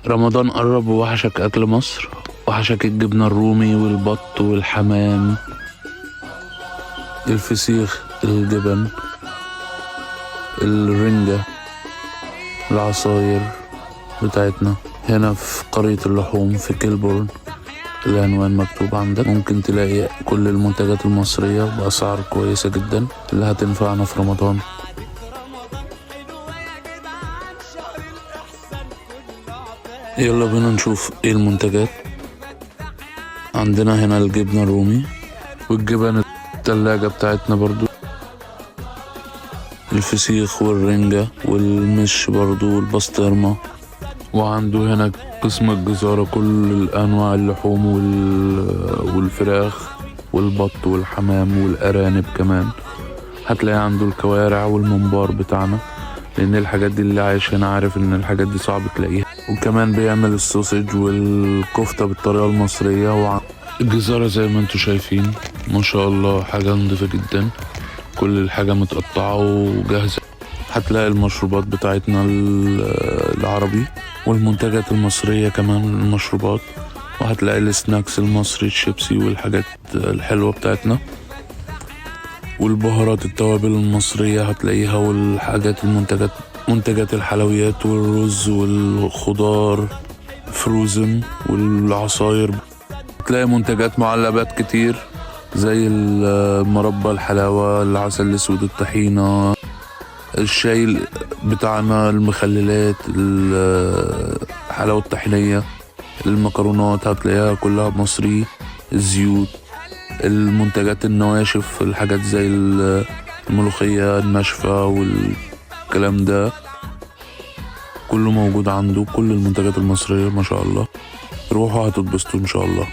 رمضان قرب ووحشك أكل مصر، وحشك الجبنة الرومي والبط والحمام، الفسيخ، الجبن، الرنجة، العصاير بتاعتنا. هنا في قرية اللحوم في كيلبورن، العنوان مكتوب عندك. ممكن تلاقي كل المنتجات المصرية بأسعار كويسة جدا اللي هتنفعنا في رمضان. يلا بينا نشوف ايه المنتجات. عندنا هنا الجبنة الرومي والجبن التلاجة بتاعتنا برضو، الفسيخ والرنجة والمش برضو والبسطرمة. وعنده هنا قسم الجزارة، كل الأنواع اللحوم والفراخ والبط والحمام والأرانب كمان. هتلاقي عنده الكوارع والممبار بتاعنا، لأن الحاجات دي اللي عايش هنا عارف إن الحاجات دي صعب تلاقيها. وكمان بيعمل السوسج والكفتة بالطريقة المصرية. الجزارة زي ما انتوا شايفين ما شاء الله حاجة نضيفة جدا، كل الحاجة متقطعة وجاهزة. هتلاقي المشروبات بتاعتنا العربي والمنتجات المصرية كمان المشروبات، وهتلاقي السناكس المصري الشيبسي والحاجات الحلوة بتاعتنا، والبهارات التوابل المصرية هتلاقيها، والحاجات منتجات الحلويات والرز والخضار فروزن والعصاير. تلاقي منتجات معلبات كتير زي المربى، الحلاوة، العسل الأسود، الطحينة، الشاي بتاعنا، المخللات، الحلاوة الطحينية، المكرونات هتلاقيها كلها مصري، الزيوت، المنتجات النواشف، الحاجات زي الملوخية الناشفة والكلام ده كله موجود عنده. كل المنتجات المصرية ما شاء الله، روحوا هتتبسطوا إن شاء الله.